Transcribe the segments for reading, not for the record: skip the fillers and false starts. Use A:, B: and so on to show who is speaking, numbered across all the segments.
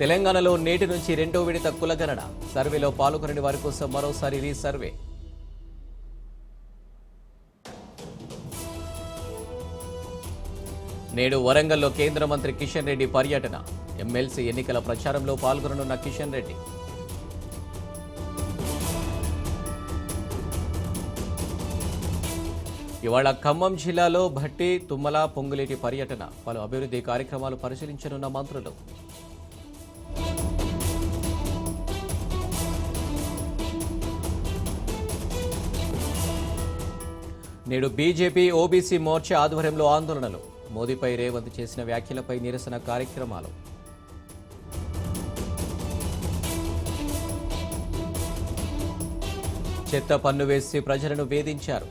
A: తెలంగాణలో నేటి నుంచి రెండో విడత కులగణన సర్వేలో పాల్గొనని వారి కోసం మరోసారి రీసర్వే. నేడు వరంగల్లో కేంద్ర మంత్రి కిషన్ రెడ్డి పర్యటన. ఎమ్మెల్సీ ఎన్నికల ప్రచారంలో పాల్గొననున్న కిషన్ రెడ్డి. ఇవాళ ఖమ్మం జిల్లాలో భట్టి, తుమ్మల, పొంగులేటి పర్యటన. పలు అభివృద్ధి కార్యక్రమాలు పరిశీలించనున్న మంత్రులు. నేడు బీజేపీ ఓబీసీ మోర్చా ఆధ్వర్యంలో ఆందోళనలు. మోదీపై రేవంత్ చేసిన వ్యాఖ్యలపై నిరసన కార్యక్రమాలు. చెత్త పన్ను వేసి ప్రజలను వేధించారు.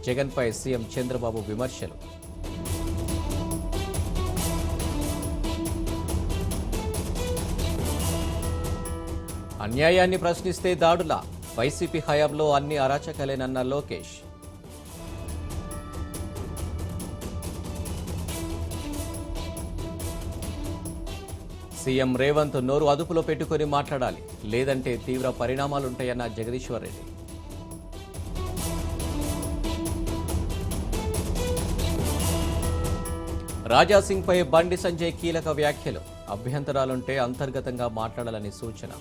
A: జగన్పై సీఎం చంద్రబాబు విమర్శలు. అన్యాయాన్ని ప్రశ్నిస్తే దాడులా? వైసీపీ హయాంలో అన్ని అరాచకాలేనన్న లోకేష్. సీఎం రేవంత్ నోరు అదుపులో పెట్టుకుని మాట్లాడాలి, లేదంటే తీవ్ర పరిణామాలుంటాయన్న జగదీశ్వర్ రెడ్డి. రాజాసింగ్పై బండి సంజయ్ కీలక వ్యాఖ్యలు. అభ్యంతరాలుంటే అంతర్గతంగా మాట్లాడాలని సూచన.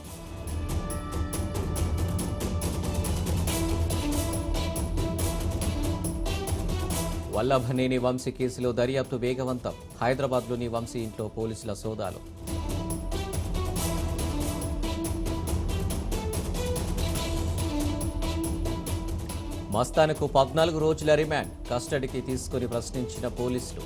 A: వల్లభనేని వంశీ కేసులో దర్యాప్తు వేగవంతం. హైదరాబాద్లోని వంశీ ఇంట్లో పోలీసుల సోదాలు. మస్తాన్కు 14 రోజుల రిమాండ్. కస్టడీకి తీసుకుని ప్రశ్నించిన పోలీసులు.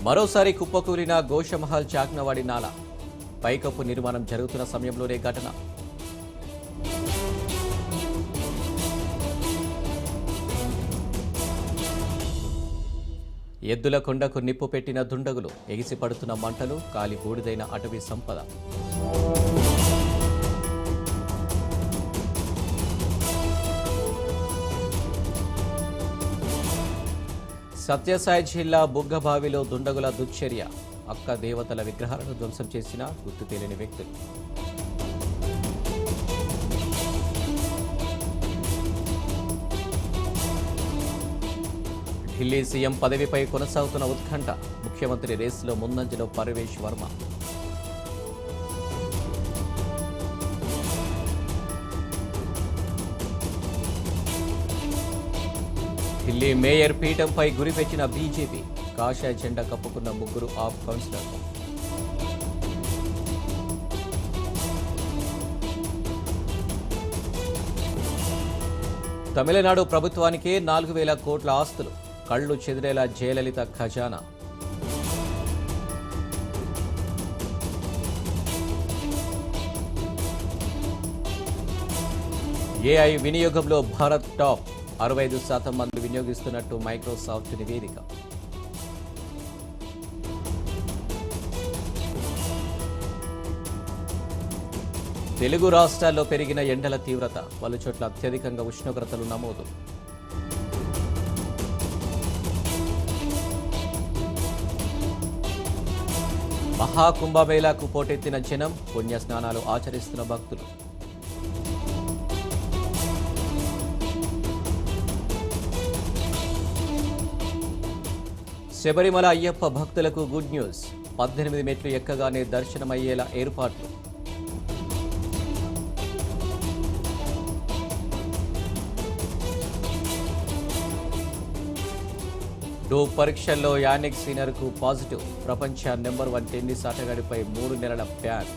A: మరోసారి కుప్పకూలిన గోషమహల్ చాక్నవాడి నాలా. పైకప్పు నిర్మాణం జరుగుతున్న సమయంలోనే ఘటన. ఎద్దుల కొండకు నిప్పు పెట్టిన దుండగులు. ఎగిసిపడుతున్న మంటలు, కాలి బూడిదైన అటవీ సంపద. సత్యసాయి జిల్లా బుగ్గబావిలో దుండగుల దుశ్చర్య. అక్క దేవతల విగ్రహాలను ధ్వంసం చేసిన గుర్తు తెలియని వ్యక్తులు. ఢిల్లీ సీఎం పదవిపై కొనసాగుతున్న ఉత్కంఠ. ముఖ్యమంత్రి రేసులో ముందంజలో పరమేష్ వర్మ. ఢిల్లీ మేయర్ పీఠంపై గురిపెట్టిన బీజేపీ. కాషాయ జెండా కప్పుకున్న 3 ఆప్ కౌన్సిలర్లు. తమిళనాడు ప్రభుత్వానికే 4,000 కోట్ల ఆస్తులు. కళ్లు చెదిరేలా జయలలిత ఖజానా. ఏఐ వినియోగంలో భారత్ టాప్. 65% మంది వినియోగిస్తున్నట్టు మైక్రోసాఫ్ట్ నివేదిక. తెలుగు రాష్ట్రాల్లో పెరిగిన ఎండల తీవ్రత. పలుచోట్ల అత్యధికంగా ఉష్ణోగ్రతలు నమోదు. మహాకుంభమేళాకు పోటెత్తిన జనం. పుణ్యస్నానాలు ఆచరిస్తున్న భక్తులు. శబరిమల అయ్యప్ప భక్తులకు గుడ్ న్యూస్. 18 మెట్లు ఎక్కగానే దర్శనమయ్యేలా ఏర్పాట్లు. డోప్ పరీక్షల్లో యానిక్ సినర్కు పాజిటివ్. ప్రపంచ నెంబర్ 1 టెన్నిస్ ఆటగాడిపై 3 నెలల బ్యాన్.